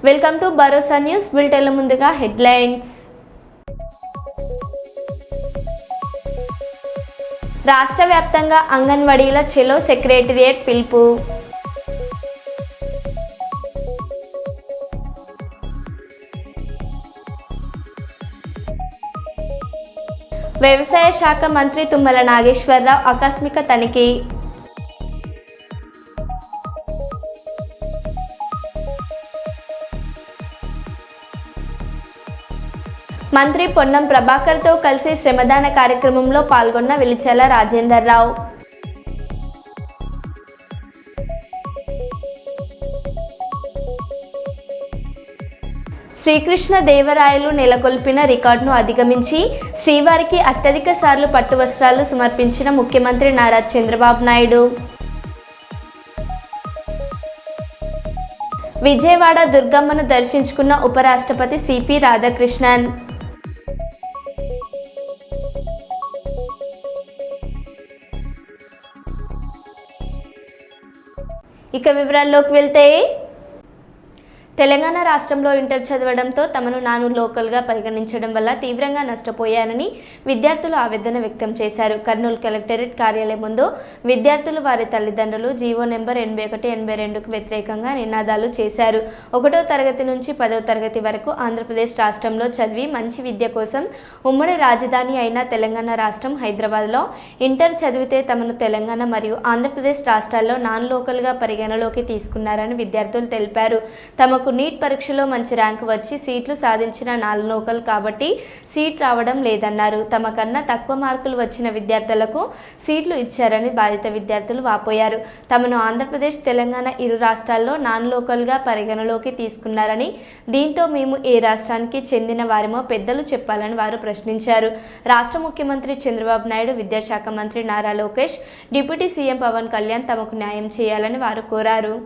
Welcome to Bharosa news బులెటిన్ల ముందుగా headlines. రాష్ట్ర వ్యాప్తంగా అంగన్వాడీల చెలో సెక్రటేరియట్ పిలుపు. వ్యవసాయ శాఖ మంత్రి తుమ్మల నాగేశ్వరరావు ఆకస్మిక తనిఖీ. మంత్రి పొన్నం ప్రభాకర్తో కలిసి శ్రమదాన కార్యక్రమంలో పాల్గొన్న వెలిచెల రాజేందర్రావు. శ్రీకృష్ణ దేవరాయలు నెలకొల్పిన రికార్డును అధిగమించి శ్రీవారికి అత్యధిక సార్లు పట్టు వస్త్రాలు సమర్పించిన ముఖ్యమంత్రి నారా చంద్రబాబు నాయుడు. విజయవాడ దుర్గమ్మను దర్శించుకున్న ఉపరాష్ట్రపతి సిపి రాధాకృష్ణన్. ఇక వివరాల్లోకి వెళ్తే, తెలంగాణ రాష్ట్రంలో ఇంటర్ చదవడంతో తమను నాను లోకల్గా పరిగణించడం వల్ల తీవ్రంగా నష్టపోయానని విద్యార్థులు ఆవేదన వ్యక్తం చేశారు. కర్నూలు కలెక్టరేట్ కార్యాలయం ముందు విద్యార్థులు వారి తల్లిదండ్రులు జీవో నెంబర్ 8182కు వ్యతిరేకంగా నినాదాలు చేశారు. 1వ తరగతి నుంచి 10వ తరగతి వరకు ఆంధ్రప్రదేశ్ రాష్ట్రంలో చదివి మంచి విద్య కోసం ఉమ్మడి రాజధాని అయిన తెలంగాణ రాష్ట్రం హైదరాబాద్లో ఇంటర్ చదివితే తమను తెలంగాణ మరియు ఆంధ్రప్రదేశ్ రాష్ట్రాల్లో నాన్ లోకల్గా పరిగణలోకి తీసుకున్నారని విద్యార్థులు తెలిపారు. తమకు నీట్ పరీక్షలో మంచి ర్యాంకు వచ్చి సీట్లు సాధించిన నాన్ లోకల్ కాబట్టి సీట్ రావడం లేదన్నారు. తమకన్నా తక్కువ మార్కులు వచ్చిన విద్యార్థులకు సీట్లు ఇచ్చారని బాధిత విద్యార్థులు వాపోయారు. తమను ఆంధ్రప్రదేశ్ తెలంగాణ ఇరు రాష్ట్రాల్లో నాన్ లోకల్గా పరిగణలోకి తీసుకున్నారని, దీంతో మేము ఏ రాష్ట్రానికి చెందిన వారేమో పెద్దలు చెప్పాలని వారు ప్రశ్నించారు. రాష్ట్ర ముఖ్యమంత్రి చంద్రబాబు నాయుడు, విద్యాశాఖ మంత్రి నారా లోకేష్, డిప్యూటీ సీఎం పవన్ కళ్యాణ్ తమకు న్యాయం చేయాలని వారు కోరారు.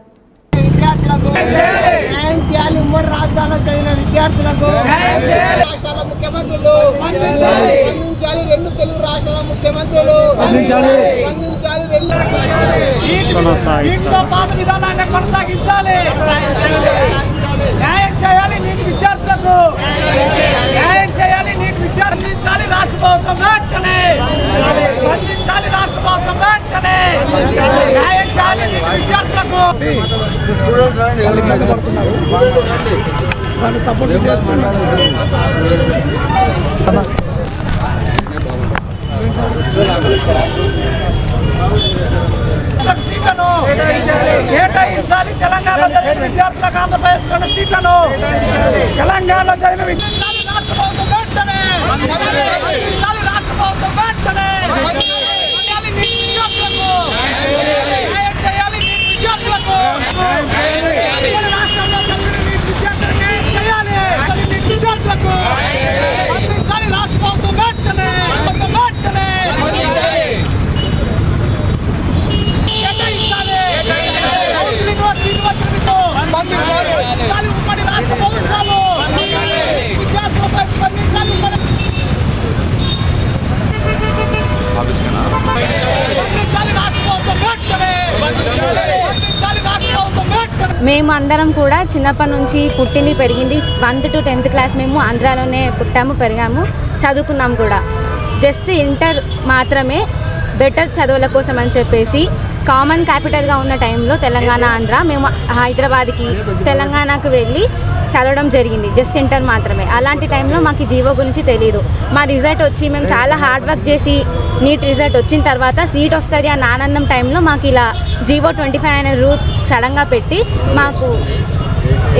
న్యాయం చేయాలి. ఉమ్మడి రాజధానిలో చదివిన విద్యార్థులకు రాష్ట్రాల ముఖ్యమంత్రులు స్పందించాలి. రెండు తెలుగు రాష్ట్రాల ముఖ్యమంత్రులు స్పందించాలి. పాత విధానాన్ని కొనసాగించాలి. న్యాయం చేయాలి. నీటి విద్యార్థులకు న్యాయం చేయాలి. నీటి విద్యార్థించాలి. రాష్ట్ర ప్రభుత్వం వెంటనే స్పందించాలి. రాష్ట్ర ప్రభుత్వం వెంటనే న్యాయం చేయాలి. నీటి విద్యార్థులకు వాళ్ళు సపోర్ట్ చేస్తున్నారు. సీట్లను కేటాయించాలి. తెలంగాణలో చదివిన విద్యార్థులకు ఆంధ్రప్రదేశ్లోని సీట్లను తెలంగాణలో చదివిన విద్యార్థులు రాష్ట్ర ప్రభుత్వం వెంటనే రాష్ట్ర ప్రభుత్వం వెంటనే న్యాయం చేయాలి. విద్యార్థులకు రాష్ట్రంలో చదివిన విద్యార్థులకు న్యాయం చేయాలి. విద్యార్థులకు అందించాలి. రాష్ట్ర ప్రభుత్వం వెంటనే కేటాయించాలి. ఉమ్మడి రాష్ట్ర ప్రభుత్వాలు విద్యార్థులపై స్పందించాలి. మేము అందరం కూడా చిన్నప్పటి నుంచి పుట్టింది పెరిగింది 1th to 10th క్లాస్ మేము ఆంధ్రాలోనే పుట్టాము, పెరిగాము, చదువుకున్నాం కూడా. జస్ట్ ఇంటర్ మాత్రమే బెటర్ చదువుల కోసం అని చెప్పేసి కామన్ క్యాపిటల్గా ఉన్న టైంలో తెలంగాణ ఆంధ్ర మేము హైదరాబాద్కి తెలంగాణకు వెళ్ళి చదవడం జరిగింది. జస్ట్ ఇంటర్ మాత్రమే. అలాంటి టైంలో మాకు జీవో గురించి తెలియదు. మా రిజల్ట్ వచ్చి మేము చాలా హార్డ్ వర్క్ చేసి నీట్ రిజల్ట్ వచ్చిన తర్వాత సీట్ వస్తుంది అన్న ఆనందం టైంలో మాకు ఇలా జీవో 25 అనే రూల్ సడన్గా పెట్టి మాకు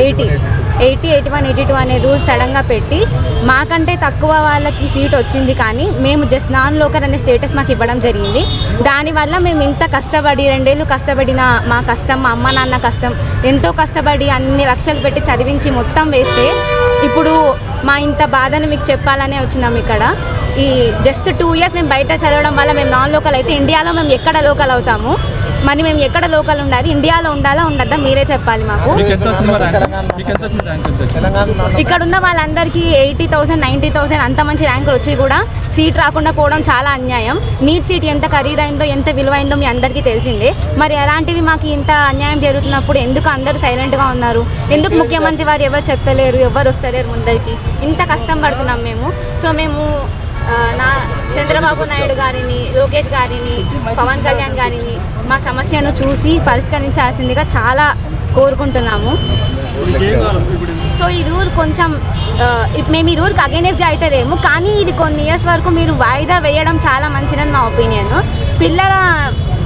80, 81, 82 అనే రూల్స్ సడన్గా పెట్టి మాకంటే తక్కువ వాళ్ళకి సీట్ వచ్చింది. కానీ మేము జస్ట్ నాన్ లోకల్ అనే స్టేటస్ మాకు ఇవ్వడం జరిగింది. దానివల్ల మేము ఇంత కష్టపడి 2 ఏళ్ళు కష్టపడిన మా కష్టం, మా అమ్మ నాన్న కష్టం, ఎంతో కష్టపడి అన్ని లక్షలు పెట్టి చదివించి మొత్తం వేస్తే ఇప్పుడు మా ఇంత బాధను మీకు చెప్పాలనే వచ్చినాం ఇక్కడ. ఈ జస్ట్ 2 years మేము బయట చదవడం వల్ల మేము నాన్ లోకల్ అయితే ఇండియాలో మేము ఎక్కడ లోకల్ అవుతాము? మరి మేము ఎక్కడ లోకల్ ఉండాలి, ఇండియాలో ఉండాలా ఉండద్దా మీరే చెప్పాలి మాకు. ఇక్కడ ఉన్న వాళ్ళందరికీ 80,000 90,000 అంత మంచి ర్యాంకులు వచ్చి కూడా సీట్ రాకుండా పోవడం చాలా అన్యాయం. నీట్ సీట్ ఎంత ఖరీదైందో ఎంత విలువైందో మీ అందరికీ తెలిసిందే. మరి అలాంటిది మాకు ఇంత అన్యాయం జరుగుతున్నప్పుడు ఎందుకు అందరూ సైలెంట్గా ఉన్నారు? ఎందుకు ముఖ్యమంత్రి వారు ఎవరు చెప్తలేరు, ఎవరు వస్తలేరు ముందరికి? ఇంత కష్టం పడుతున్నాం మేము. సో మేము చంద్రబాబు నాయుడు గారిని, లోకేష్ గారిని, పవన్ కళ్యాణ్ గారిని మా సమస్యను చూసి పరిష్కరించాల్సిందిగా చాలా కోరుకుంటున్నాము. సో ఈ రూల్ కొంచెం మేము ఈ రూల్కి అగైనెస్ట్గా అయితే లేము, కానీ ఇది కొన్ని ఇయర్స్ వరకు మీరు వాయిదా వేయడం చాలా మంచిదని మా ఒపీనియన్.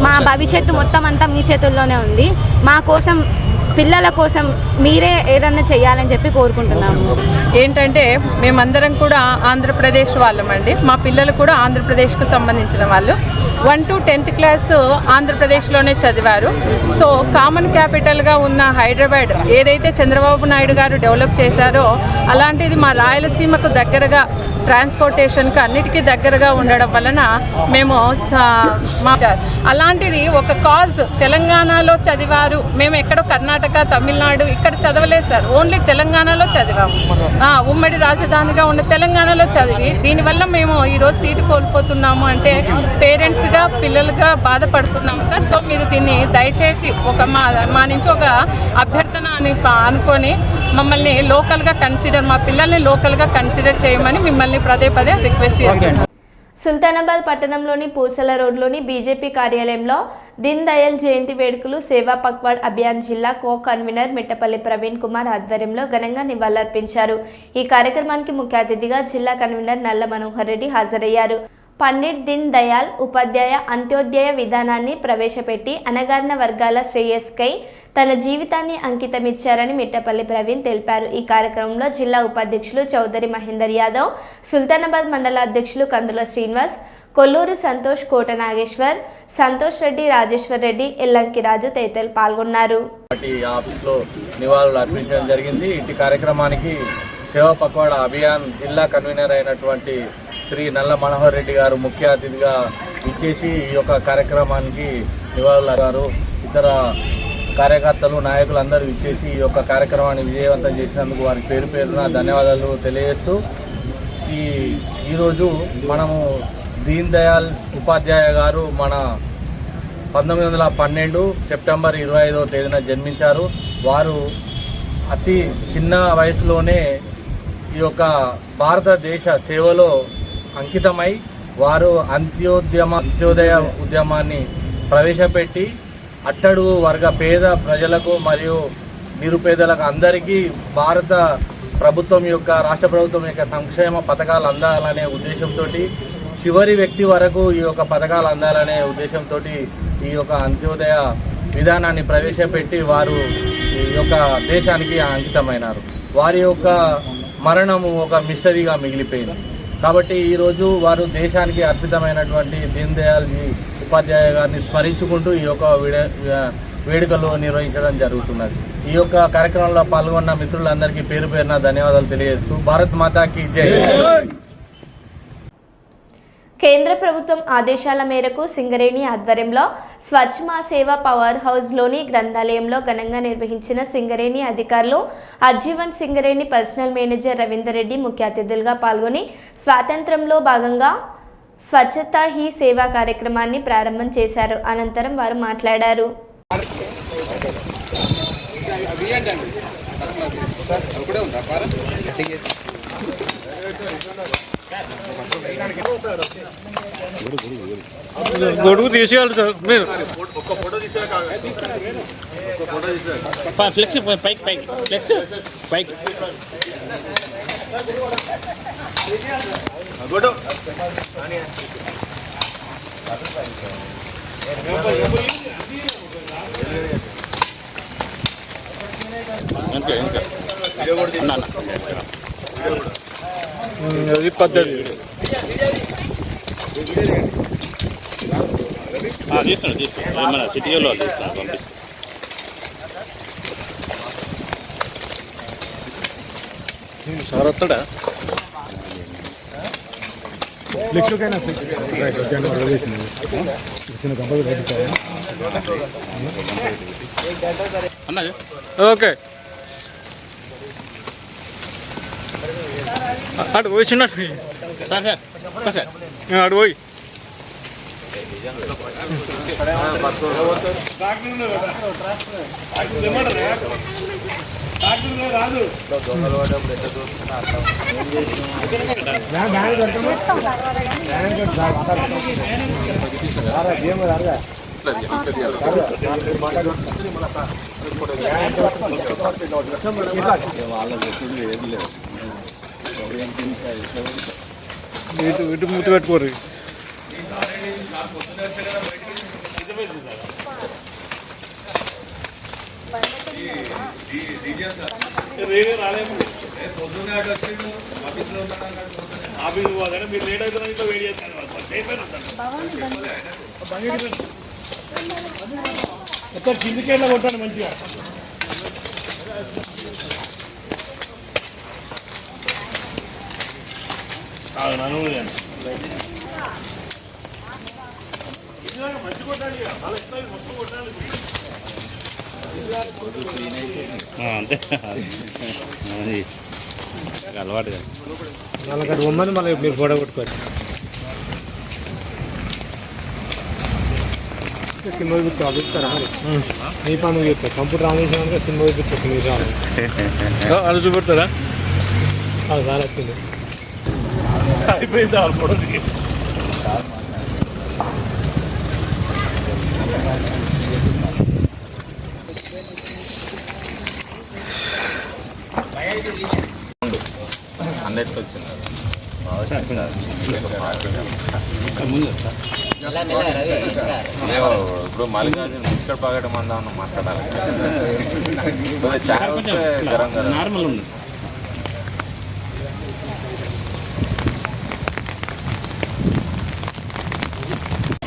మా భవిష్యత్తు మొత్తం అంతా మీ చేతుల్లోనే ఉంది. మా కోసం, పిల్లల కోసం మీరే ఏదన్నా చేయాలని చెప్పి కోరుకుంటున్నాము. ఏంటంటే మేమందరం కూడా ఆంధ్రప్రదేశ్ వాళ్ళమండి. మా పిల్లలు కూడా ఆంధ్రప్రదేశ్కు సంబంధించిన వాళ్ళు. 1 to 10th క్లాస్ ఆంధ్రప్రదేశ్లోనే చదివారు. సో కామన్ క్యాపిటల్గా ఉన్న హైదరాబాద్ ఏదైతే చంద్రబాబు నాయుడు గారు డెవలప్ చేశారో అలాంటిది మా రాయలసీమకు దగ్గరగా, ట్రాన్స్పోర్టేషన్కి అన్నిటికీ దగ్గరగా ఉండడం వలన మేము అలాంటిది ఒక కాజ్ తెలంగాణలో చదివారు. మేము ఎక్కడో కర్ణాటక, తమిళనాడు ఇక్కడ చదవలేదు సార్, ఓన్లీ తెలంగాణలో చదివాము. ఉమ్మడి రాజధానిగా ఉన్న తెలంగాణలో చదివి దీనివల్ల మేము ఈరోజు సీటు కోల్పోతున్నాము అంటే పేరెంట్స్గా, పిల్లలుగా బాధపడుతున్నాము సార్. సో మీరు దీన్ని దయచేసి మా నుంచి ఒక అభ్యర్థన అని అనుకొని మమ్మల్ని లోకల్గా మా పిల్లల్ని లోకల్గా కన్సిడర్ చేయమని మిమ్మల్ని పదే రిక్వెస్ట్ చేస్తున్నాను. సుల్తానాబాద్ పట్టణంలోని పూసల రోడ్లోని బీజేపీ కార్యాలయంలో దీన్ దయాళ్ జయంతి వేడుకలు సేవా పక్వాడ్ అభియాన్ జిల్లా కో కన్వీనర్ మిట్టపల్లి ప్రవీణ్ కుమార్ ఆధ్వర్యంలో ఘనంగా నివాళులర్పించారు. ఈ కార్యక్రమానికి ముఖ్య అతిథిగా జిల్లా కన్వీనర్ నల్ల మనోహర్ రెడ్డి హాజరయ్యారు. పండిట్ దీన్ దయాళ్ ఉపాధ్యాయ అంత్యోదయ విధానాన్ని ప్రవేశపెట్టి అణగారిన వర్గాల శ్రేయస్సుకై తన జీవితాన్ని అంకితమిచ్చారని మిట్టపల్లి ప్రవీణ్ తెలిపారు. ఈ కార్యక్రమంలో జిల్లా ఉపాధ్యక్షులు చౌదరి మహేందర్ యాదవ్, సుల్తానాబాద్ మండల అధ్యక్షులు కందుల శ్రీనివాస్, కొల్లూరు సంతోష్, కోట నాగేశ్వర్, సంతోష్ రెడ్డి, రాజేశ్వర్ రెడ్డి, ఎల్లంకి రాజు తదితరులు పాల్గొన్నారు. ఆఫీస్లో నివాళులు అర్పించడం జరిగింది. ఇటు కార్యక్రమానికి సేవా పక్వాడ అభియాన్ జిల్లా కన్వీనర్ అయినటువంటి శ్రీ నల్ల మనోహర్ రెడ్డి గారు ముఖ్య అతిథిగా ఇచ్చేసి ఈ యొక్క కార్యక్రమానికి నివాళులు ఇతర కార్యకర్తలు, నాయకులు అందరూ ఇచ్చేసి ఈ యొక్క కార్యక్రమాన్ని విజయవంతం చేసినందుకు వారికి పేరు పేరున ధన్యవాదాలు తెలియజేస్తూ ఈరోజు మనము దీన్ దయాళ్ ఉపాధ్యాయ గారు మన 1912 సెప్టెంబర్ 25వ తేదీన జన్మించారు. వారు అతి చిన్న వయసులోనే ఈ యొక్క భారతదేశ సేవలో అంకితమై వారు అంత్యోదయ ఉద్యమాన్ని ప్రవేశపెట్టి అట్టడుగు వర్గ పేద ప్రజలకు మరియు నిరుపేదలకు అందరికీ భారత ప్రభుత్వం యొక్క, రాష్ట్ర ప్రభుత్వం యొక్క సంక్షేమ పథకాలు అందాలనే ఉద్దేశంతో, చివరి వ్యక్తి వరకు ఈ యొక్క పథకాలు అందాలనే ఉద్దేశంతో ఈ యొక్క అంత్యోదయ విధానాన్ని ప్రవేశపెట్టి వారు ఈ యొక్క దేశానికి అంకితమైనారు. వారి యొక్క మరణము ఒక మిస్టరీగా మిగిలిపోయింది. కాబట్టి ఈరోజు వారు దేశానికి అర్పితమైనటువంటి దీన్ దయాళ్ ఉపాధ్యాయ గారిని స్మరించుకుంటూ ఈ యొక్క వేడుకలు నిర్వహించడం జరుగుతున్నది. ఈ యొక్క కార్యక్రమంలో పాల్గొన్న మిత్రులందరికీ పేరు పేరున ధన్యవాదాలు తెలియజేస్తూ భారత్ మాతాకి జై. కేంద్ర ప్రభుత్వం ఆదేశాల మేరకు సింగరేణి ఆధ్వర్యంలో స్వచ్ఛ మా సేవ పవర్ హౌస్లోని గ్రంథాలయంలో ఘనంగా నిర్వహించిన సింగరేణి అధికారులు అర్జీవన్ సింగరేణి పర్సనల్ మేనేజర్ రవీందర్ రెడ్డి ముఖ్య అతిథులుగా పాల్గొని స్వాతంత్రంలో భాగంగా స్వచ్ఛతా హీ సేవా కార్యక్రమాన్ని ప్రారంభం చేశారు. అనంతరం వారు మాట్లాడారు. గొడుగు తీసేయాలి సార్. మీరు ఫ్లెక్స్ పైకి పైకి ఫ్లెక్స్ పైకి అది పద్ధతి. తీస్తాను మన సిటీలో తీస్తాను, పంపిస్తాను. సార్ వస్తాడా? ఓకే అటు పోయి చిన్నట్టు అటు పోయి ఇటు మూతి పెట్టుకోరు కిందికెళ్ళ కొట్టాను మంచిగా అంతే అలవాటు కదా వాళ్ళకి అది ఉమ్మని మళ్ళీ మీరు గొడవ కొట్టుకోవచ్చు సినిమా చూపిస్తారా మరి నీ పని చూస్తారు కంప్యూటర్ ఆన్ చేసినాక సినిమా చూపిస్తారు మీరు రావాలి అది చూపెడతారా అది బాగా వచ్చింది అయిపోయింది ఆల్మోస్ట్ హండ్రెడ్కి వచ్చింది ఇప్పుడు మల్లికార్జున బిస్కెట్ పాకెట్ మందామని మాట్లాడాలి నార్మల్ ఉంది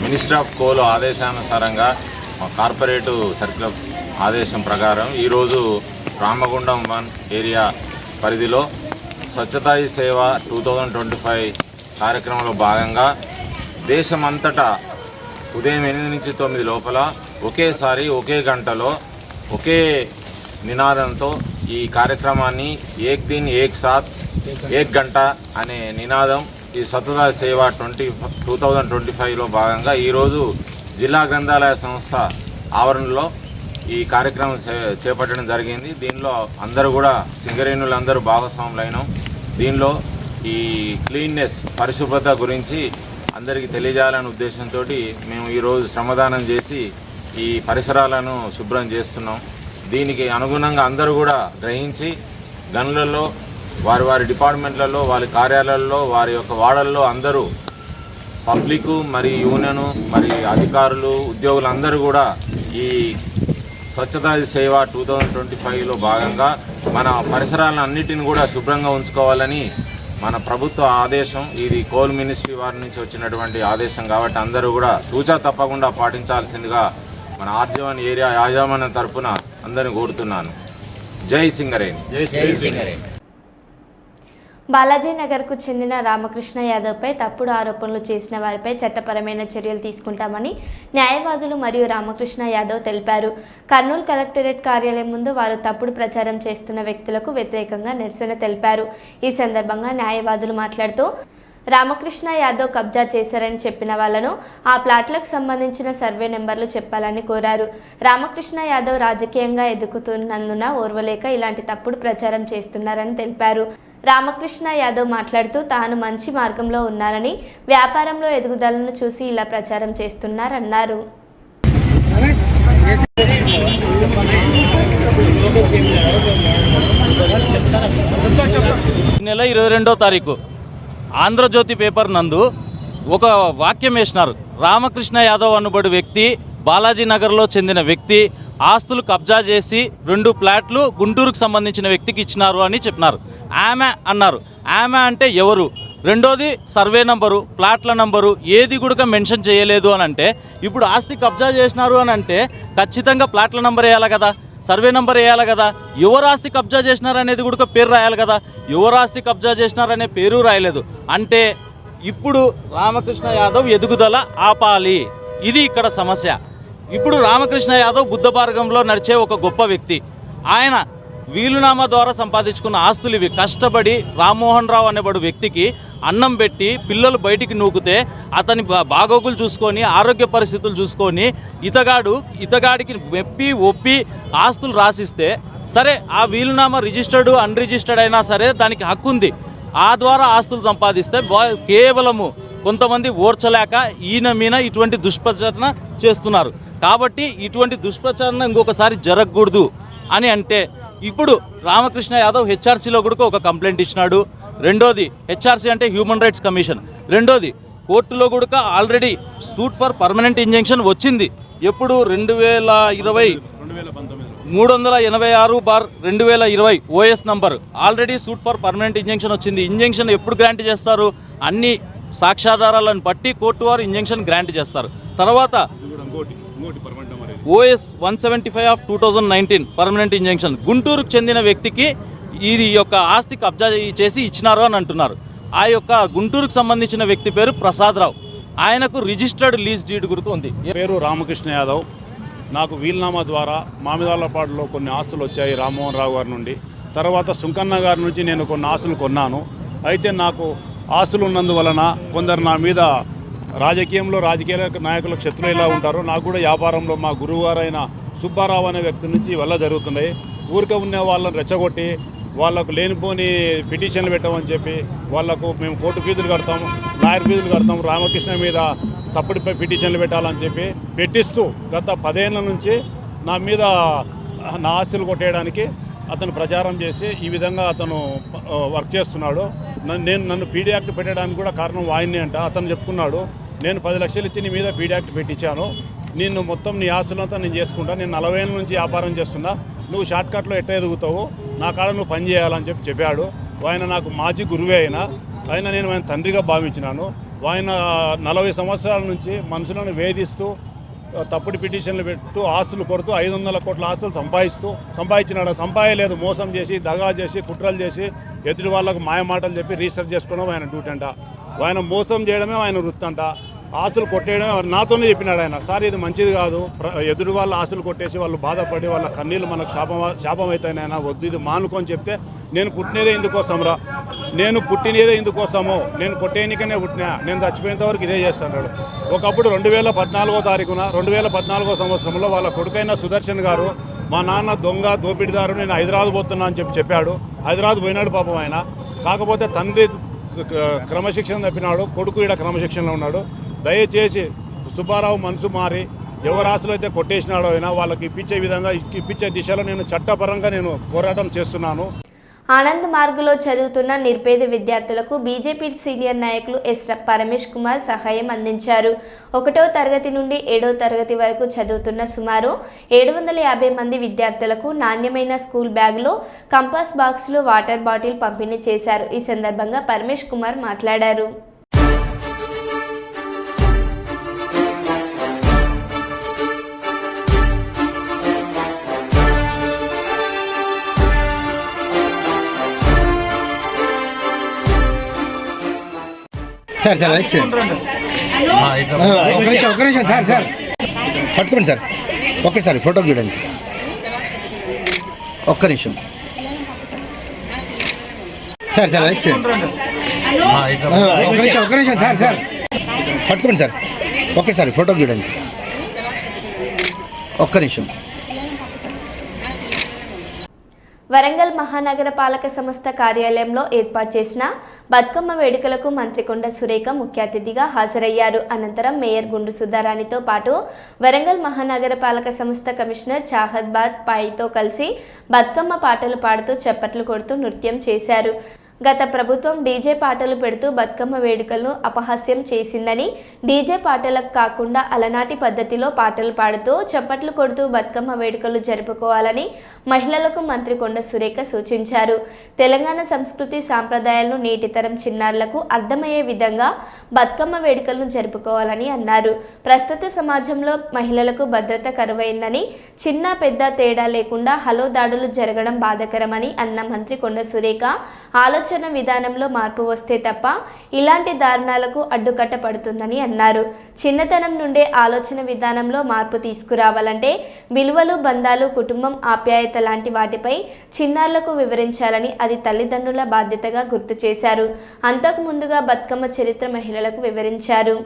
మినిస్టర్ ఆఫ్ కోల్ ఆదేశానుసారంగా మా కార్పొరేటు సర్కిల్ ఆదేశం ప్రకారం ఈరోజు రామగుండం 1 ఏరియా పరిధిలో స్వచ్ఛతా హీ సేవ 2025 కార్యక్రమంలో భాగంగా దేశమంతటా ఉదయం 8 నుంచి 9 లోపల ఒకేసారి ఒకే గంటలో ఒకే నినాదంతో ఈ కార్యక్రమాన్ని ఏక్ దిన్ ఏక్ సాత్ ఏక్ గంట అనే నినాదం ఈ స్వచ్ఛతా సేవ 2025లో భాగంగా ఈరోజు జిల్లా గ్రంథాలయ సంస్థ ఆవరణలో ఈ కార్యక్రమం చేపట్టడం జరిగింది. దీనిలో అందరూ కూడా సింగరేణులందరూ భాగస్వాములైనాం. దీనిలో ఈ క్లీన్నెస్ పరిశుభ్రత గురించి అందరికీ తెలియజేయాలనే ఉద్దేశంతో మేము ఈరోజు శ్రమదానం చేసి ఈ పరిసరాలను శుభ్రం చేస్తున్నాం. దీనికి అనుగుణంగా అందరూ కూడా గ్రహించి గనులలో వారి వారి డిపార్ట్మెంట్లలో వారి కార్యాలయాల్లో వారి యొక్క వార్డుల్లో అందరూ పబ్లిక్ మరి యూనియన్ మరి అధికారులు ఉద్యోగులు అందరూ కూడా ఈ స్వచ్ఛతా సేవ 2025లో భాగంగా మన పరిసరాలను అన్నిటిని కూడా శుభ్రంగా ఉంచుకోవాలని మన ప్రభుత్వ ఆదేశం. ఇది కోల్ మినిస్ట్రీ వారి నుంచి వచ్చినటువంటి ఆదేశం కాబట్టి అందరూ కూడా తూచా తప్పకుండా పాటించాల్సిందిగా మన ఆర్జీవన్ ఏరియా యాజమాన్యం తరఫున అందరిని కోరుతున్నాను. జై సింగరేణి. జై సింగరేణి. బాలాజీ నగర్కు చెందిన రామకృష్ణ యాదవ్పై తప్పుడు ఆరోపణలు చేసిన వారిపై చట్టపరమైన చర్యలు తీసుకుంటామని న్యాయవాదులు మరియు రామకృష్ణ యాదవ్ తెలిపారు. కర్నూలు కలెక్టరేట్ కార్యాలయం ముందు వారు తప్పుడు ప్రచారం చేస్తున్న వ్యక్తులకు వ్యతిరేకంగా నిరసన తెలిపారు. ఈ సందర్భంగా న్యాయవాదులు మాట్లాడుతూ రామకృష్ణ యాదవ్ కబ్జా చేశారని చెప్పిన వాళ్లను ఆ ప్లాట్లకు సంబంధించిన సర్వే నెంబర్లు చెప్పాలని కోరారు. రామకృష్ణ యాదవ్ రాజకీయంగా ఎదుగుతున్నందున ఓర్వలేక ఇలాంటి తప్పుడు ప్రచారం చేస్తున్నారని తెలిపారు. రామకృష్ణ యాదవ్ మాట్లాడుతూ తాను మంచి మార్గంలో ఉన్నారని, వ్యాపారంలో ఎదుగుదలను చూసి ఇలా ప్రచారం చేస్తున్నారన్నారు. నెల 22వ తారీఖు ఆంధ్రజ్యోతి పేపర్ నందు ఒక వాక్యం వేసినారు. రామకృష్ణ యాదవ్ అనుబడి వ్యక్తి బాలాజీ నగర్లో చెందిన వ్యక్తి ఆస్తులు కబ్జా చేసి 2 ప్లాట్లు గుంటూరుకు సంబంధించిన వ్యక్తికి ఇచ్చినారు అని చెప్పినారు. ఆమె అన్నారు. ఆమె అంటే ఎవరు? రెండోది సర్వే నంబరు, ప్లాట్ల నంబరు ఏది కూడా మెన్షన్ చేయలేదు అని అంటే, ఇప్పుడు ఆస్తి కబ్జా చేసినారు అని అంటే ఖచ్చితంగా ప్లాట్ల నంబర్ వేయాలి కదా, సర్వే నంబర్ వేయాలి కదా, ఎవరు ఆస్తి కబ్జా చేసినారు అనేది కూడా పేరు రాయాలి కదా. ఎవరు ఆస్తి కబ్జా చేసినారనే పేరు రాయలేదు అంటే ఇప్పుడు రామకృష్ణ యాదవ్ ఎదుగుదల ఆపాలి. ఇది ఇక్కడ సమస్య. ఇప్పుడు రామకృష్ణ యాదవ్ బుద్ధ మార్గంలో నడిచే ఒక గొప్ప వ్యక్తి. ఆయన వీలునామా ద్వారా సంపాదించుకున్న ఆస్తులు ఇవి. కష్టపడి రామ్మోహన్ రావు అనేవాడు వ్యక్తికి అన్నం పెట్టి పిల్లలు బయటికి నూకితే అతని బాగోగులు చూసుకొని ఆరోగ్య పరిస్థితులు చూసుకొని ఇతగాడికి మెప్పి ఒప్పి ఆస్తులు రాసిస్తే సరే, ఆ వీలునామా రిజిస్టర్డ్ అన్రిజిస్టర్డ్ అయినా సరే దానికి హక్కు ఉంది. ఆ ద్వారా ఆస్తులు సంపాదిస్తే కేవలము కొంతమంది ఓర్చలేక ఈయన మీద ఇటువంటి దుష్ప్రచారణ చేస్తున్నారు. కాబట్టి ఇటువంటి దుష్ప్రచారణ ఇంకొకసారి జరగకూడదు అని అంటే ఇప్పుడు రామకృష్ణ యాదవ్ హెచ్ఆర్సీలో కూడా ఒక కంప్లైంట్ ఇచ్చినాడు. రెండోది హెచ్ఆర్సీ అంటే హ్యూమన్ రైట్స్ కమిషన్. రెండోది కోర్టులో కూడా already suit for permanent injunction వచ్చింది. ఎప్పుడు 2020 386/2020 OS number already suit for permanent injunction వచ్చింది. ఇంజంక్షన్ ఎప్పుడు గ్రాంట్ చేస్తారు? అన్ని సాక్ష్యాధారాలను బట్టి కోర్టు వారు ఇంజంక్షన్ గ్రాంట్ చేస్తారు. తర్వాత ఓఎస్ 175/2019 పర్మనెంట్ ఇంజంక్షన్ గుంటూరుకు చెందిన వ్యక్తికి ఇది యొక్క ఆస్తి కబ్జా చేసి ఇచ్చినారు అని అంటున్నారు. ఆ యొక్క గుంటూరుకు సంబంధించిన వ్యక్తి పేరు ప్రసాదరావు. ఆయనకు రిజిస్టర్డ్ లీజ్ డీడ్ గుర్తు ఉంది. పేరు రామకృష్ణ యాదవ్. నాకు వీలునామా ద్వారా మామిదాలపాడులో కొన్ని ఆస్తులు వచ్చాయి రామ్మోహన్ రావు గారి నుండి. తర్వాత సుంకన్న గారి నుంచి నేను కొన్ని ఆస్తులు కొన్నాను. అయితే నాకు ఆస్తులు ఉన్నందువలన కొందరు నా మీద రాజకీయ నాయకులకు శత్రులు ఎలా ఉంటారో నాకు కూడా వ్యాపారంలో మా గురువు గారైన సుబ్బారావు అనే వ్యక్తి నుంచి వల్ల జరుగుతున్నాయి. ఊరికే ఉన్న వాళ్ళని రెచ్చగొట్టి వాళ్ళకు లేనిపోని పిటిషన్లు పెట్టమని చెప్పి వాళ్ళకు మేము కోర్టు ఫీజులు కడతాము, లాయర్ ఫీజులు కడతాము, రామకృష్ణ మీద తప్పుడు పిటిషన్లు పెట్టాలని చెప్పి పెట్టిస్తూ గత 10 ఏళ్ళ నుంచి నా మీద నా ఆస్తులు కొట్టేయడానికి అతను ప్రచారం చేసి ఈ విధంగా అతను వర్క్ చేస్తున్నాడు. నన్ను పీడీ యాక్ట్ పెట్టడానికి కూడా కారణం ఆయన్ని అంట. అతను చెప్పుకున్నాడు, నేను 10 లక్షలు ఇచ్చి నీ మీద పీడీ యాక్ట్ పెట్టించాను, నిన్ను మొత్తం నీ ఆస్తులంతా నేను చేసుకుంటా, నేను 40 ఏళ్ళ నుంచి వ్యాపారం చేస్తున్నా, నువ్వు షార్ట్కట్లో ఎట్ట ఎదుగుతావు, నా కాడ నువ్వు పని చేయాలని చెప్పాడు. ఆయన నాకు మాజీ గురువే ఆయన నేను ఆయన తండ్రిగా భావించినాను. ఆయన 40 సంవత్సరాల నుంచి మనుషులను వేధిస్తూ తప్పుడు పిటిషన్లు పెడుతూ ఆస్తులు కొడుతూ 500 కోట్ల ఆస్తులు సంపాదించినాడు. సంపాదలేదు, మోసం చేసి దగా చేసి కుట్రలు చేసి ఎదుటి వాళ్ళకు మాయమాటలు చెప్పి రీసెర్చ్ చేసుకోవడం ఆయన డ్యూటీ అంట. ఆయన మోసం చేయడమే ఆయన వృత్తి అంట. ఆస్తులు కొట్టేయడమే నాతోనే చెప్పినాడు ఆయన. సార్ ఇది మంచిది కాదు, ఎదుటి వాళ్ళ ఆస్తులు కొట్టేసి వాళ్ళు బాధపడి వాళ్ళ కన్నీళ్ళు మనకు శాపం అవుతాయి ఆయన, వద్దు ఇది మానుకొని చెప్తే నేను పుట్టినదే ఇందుకోసంరా, నేను పుట్టినదే ఇందుకోసము, నేను కొట్టేనికనే పుట్టినా, నేను చచ్చిపోయేంత వరకు ఇదే చేస్తాడు. ఒకప్పుడు 2014వ తారీఖున 2014వ సంవత్సరంలో వాళ్ళ కొడుకైన సుదర్శన్ గారు మా నాన్న దొంగ దోపిడిదారు, నేను హైదరాబాద్ పోతున్నా అని చెప్పాడు. హైదరాబాద్ పోయినాడు పాపం ఆయన. కాకపోతే తండ్రి క్రమశిక్షణ తప్పినాడు, కొడుకు ఇక్కడ క్రమశిక్షణలో ఉన్నాడు. దయచేసి సుబ్బారావు మనసు మారి ఎవరు ఆశలు అయితే కొట్టేసినాడో అయినా వాళ్ళకి ఇప్పించే దిశలో నేను చట్టపరంగా నేను పోరాటం చేస్తున్నాను. ఆనంద్ మార్గులో చదువుతున్న నిర్పేద విద్యార్థులకు బీజేపీ సీనియర్ నాయకులు ఎస్ పరమేష్ కుమార్ సహాయం అందించారు. 1వ తరగతి నుండి 7వ తరగతి వరకు చదువుతున్న సుమారు 750 మంది విద్యార్థులకు నాణ్యమైన స్కూల్ బ్యాగులు, కంపాస్ బాక్సులు, వాటర్ బాటిల్ పంపిణీ చేశారు. ఈ సందర్భంగా పరమేష్ కుమార్ మాట్లాడారు. సార్ ఒక నిమిషం సార్ పట్టుకోండి సార్, ఒకేసారి ఫోటో చూడండి సార్, ఒక్క నిమిషం సార్ ఒక నిమిషం సార్ పట్టుకోండి సార్, ఒకేసారి ఫోటో చూడండి సార్, ఒక్క నిమిషం. వరంగల్ మహానగర పాలక సంస్థ కార్యాలయంలో ఏర్పాటు చేసిన బతుకమ్మ వేడుకలకు మంత్రి కొండ సురేఖ ముఖ్య అతిథిగా హాజరయ్యారు. అనంతరం మేయర్ గుండు సుధారాణితో పాటు వరంగల్ మహానగర పాలక సంస్థ కమిషనర్ చాహద్ బాద్ పాయితో కలిసి బతుకమ్మ పాటలు పాడుతూ చప్పట్లు కొడుతూ నృత్యం చేశారు. గత ప్రభుత్వం డీజే పాటలు పెడుతూ బతుకమ్మ వేడుకలను అపహాస్యం చేసిందని, డీజే పాటలకు కాకుండా అలనాటి పద్ధతిలో పాటలు పాడుతూ చప్పట్లు కొడుతూ బతుకమ్మ వేడుకలు జరుపుకోవాలని మహిళలకు మంత్రి కొండ సురేఖ సూచించారు. తెలంగాణ సంస్కృతి సాంప్రదాయాలను నేటితరం చిన్నారులకు అర్థమయ్యే విధంగా బతుకమ్మ వేడుకలను జరుపుకోవాలని అన్నారు. ప్రస్తుత సమాజంలో మహిళలకు భద్రత కరువైందని, చిన్న పెద్ద తేడా లేకుండా హలో దాడులు జరగడం బాధాకరమని అన్న మంత్రి కొండ సురేఖ ఆలోచన ఆలోచన విధానంలో మార్పు వస్తే తప్ప ఇలాంటి దారుణాలకు అడ్డుకట్ట పడుతుందని అన్నారు. చిన్నతనం నుండే ఆలోచన విధానంలో మార్పు తీసుకురావాలంటే విలువలు, బంధాలు, కుటుంబం, ఆప్యాయత లాంటి వాటిపై చిన్నారులకు వివరించాలని అది తల్లిదండ్రుల బాధ్యతగా గుర్తు చేశారు. అంతకు ముందుగా బతుకమ్మ చరిత్ర మహిళలకు వివరించారు.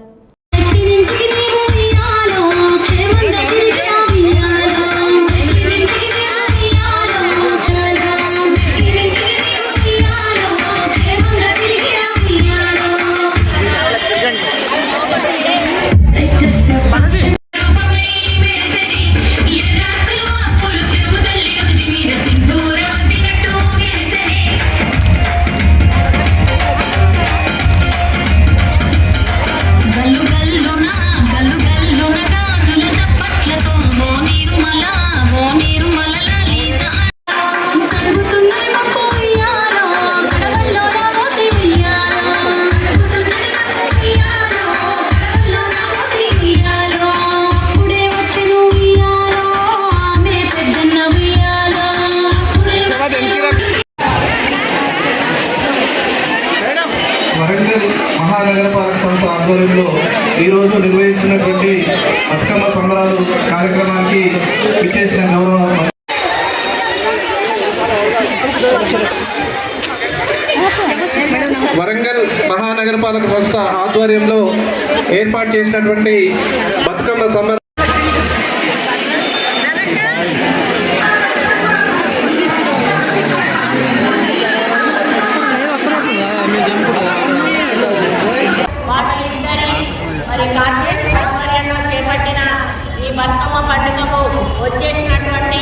వరంగల్ మహానగరపాలక సంస్థ ఆధ్వర్యంలో ఈరోజు నిర్వహిస్తున్నటువంటి బతుకమ్మ సంబరాలు కార్యక్రమానికి విచ్చేసిన గౌరవ వరంగల్ మహానగరపాలక సంస్థ ఆధ్వర్యంలో ఏర్పాటు చేసినటువంటి బతుకమ్మ సంబరాలు బతుకమ్మ పండుగకు వచ్చేసినటువంటి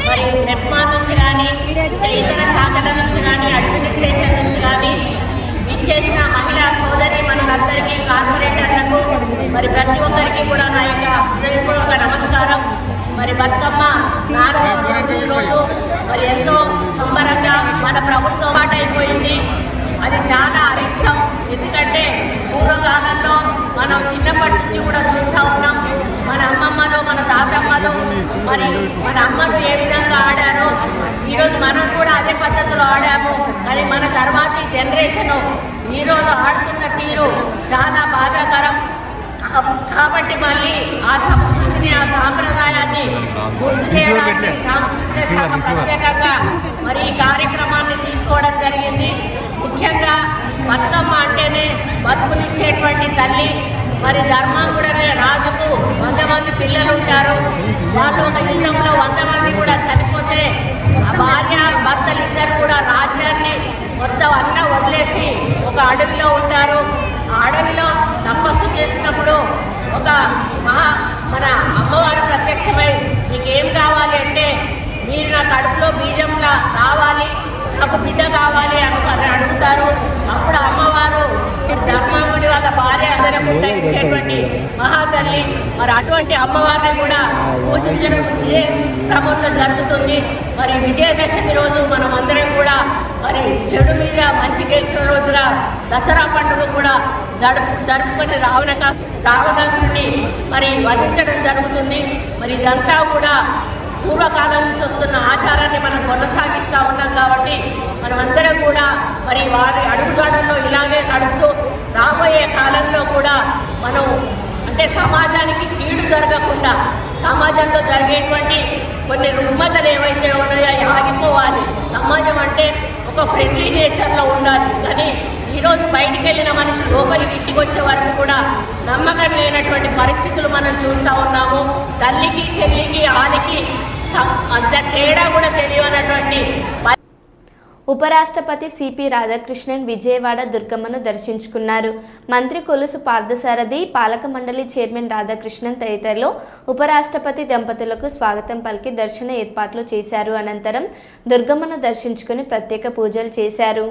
మరి నిర్మాణ నుంచి కానీ ఇతర శాఖల నుంచి కానీ అడ్మినిస్ట్రేషన్ నుంచి కానీ ఇచ్చేసిన మహిళా సోదరి మనందరికీ కార్పొరేటర్లకు మరి ప్రతి ఒక్కరికి కూడా నా యొక్క హృదయపూర్వక నమస్కారం. మరి బతుకమ్మ 4వ రోజు మరి ఎంతో సంబరంగా మన ప్రభుత్వం మాట అయిపోయింది. అది చాలా అరిష్టం. ఎందుకంటే పూర్వకాలంలో మనం చిన్నప్పటి నుంచి కూడా చూస్తూ ఉన్నాం. మన అమ్మమ్మలు, మన తాతమ్మలు, మరి మన అమ్మలు ఏ విధంగా ఆడారో ఈరోజు మనం కూడా అదే పద్ధతిలో ఆడాము. కానీ మన తర్వాతి జనరేషను ఈరోజు ఆడుతున్న తీరు చాలా బాధాకరం. కాబట్టి మళ్ళీ ఆ సంస్కృతిని, ఆ సాంప్రదాయాన్ని గుర్తు చేయడానికి సాంస్కృతిక శాఖ ప్రత్యేకంగా మరి ఈ కార్యక్రమాన్ని తీసుకోవడం జరిగింది. ముఖ్యంగా బతుకమ్మ అంటేనే బతుకునిచ్చేటువంటి తల్లి. మరి ధర్మాంగుడనే రాజుకు 100 మంది పిల్లలు ఉంటారు. వాళ్ళు ఒక యుద్ధంలో 100 మంది కూడా చనిపోతే ఆ భార్య భర్తలు ఇద్దరు కూడా రాజ్యాన్ని మొత్తం అన్నా వదిలేసి ఒక అడవిలో ఉంటారు. ఆ అడవిలో తపస్సు చేసినప్పుడు ఒక మన అమ్మవారు ప్రత్యక్షమై నీకేం కావాలి అంటే, మీరు నా కడుపులో బీజంలా రావాలి, నాకు బిడ్డ కావాలి అని అడుగుతారు. అప్పుడు అమ్మవారు ధర్మాముడి వాళ్ళ భార్య అందరూ ఇచ్చేటువంటి మహాతల్లి. మరి అటువంటి అమ్మవారిని కూడా పూజించడం ఇదే క్రమంలో జరుగుతుంది. మరి విజయదశమి రోజు మనం అందరం కూడా మరి చెడు మీద మంచి గెలిచిన రోజుగా దసరా పండుగ కూడా జరుపుకొని రావణాసురుడిని మరి వధించడం జరుగుతుంది. మరి ఇదంతా కూడా పూర్వకాలం నుంచి వస్తున్న ఆచారాన్ని మనం కొనసాగిస్తూ ఉన్నాం. కాబట్టి మనమందరం కూడా మరి వారి అడుగుజాడల్లో ఇలాగే నడుస్తూ రాబోయే కాలంలో కూడా మనం అంటే సమాజానికి కీడు జరగకుండా సమాజంలో జరిగేటువంటి కొన్ని రుగ్మతలు ఏవైతే ఉన్నాయో ఆగిపోవాలి. సమాజం అంటే ఒక ఫ్రెండ్లీ నేచర్లో ఉండాలి. కానీ ఈరోజు బయటికి వెళ్ళిన మనిషి లోపలికి ఇంటికి వచ్చే వరకు కూడా నమ్మకం లేనటువంటి పరిస్థితులు మనం చూస్తూ ఉన్నాము. తల్లికి, చెల్లికి, ఆడికి అంత తేడా కూడా తెలియనటువంటి. ఉపరాష్ట్రపతి సిపి రాధాకృష్ణన్ విజయవాడ దుర్గమ్మను దర్శించుకున్నారు. మంత్రి కొలుసు పార్థసారథి, పాలక మండలి చైర్మన్ రాధాకృష్ణన్ తదితరులు ఉపరాష్ట్రపతి దంపతులకు స్వాగతం పలికి దర్శన ఏర్పాట్లు చేశారు. అనంతరం దుర్గమ్మను దర్శించుకుని ప్రత్యేక పూజలు చేశారు.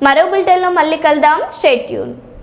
మరో బులెటిన్లో మళ్ళీ కలుద్దాం. Stay tune.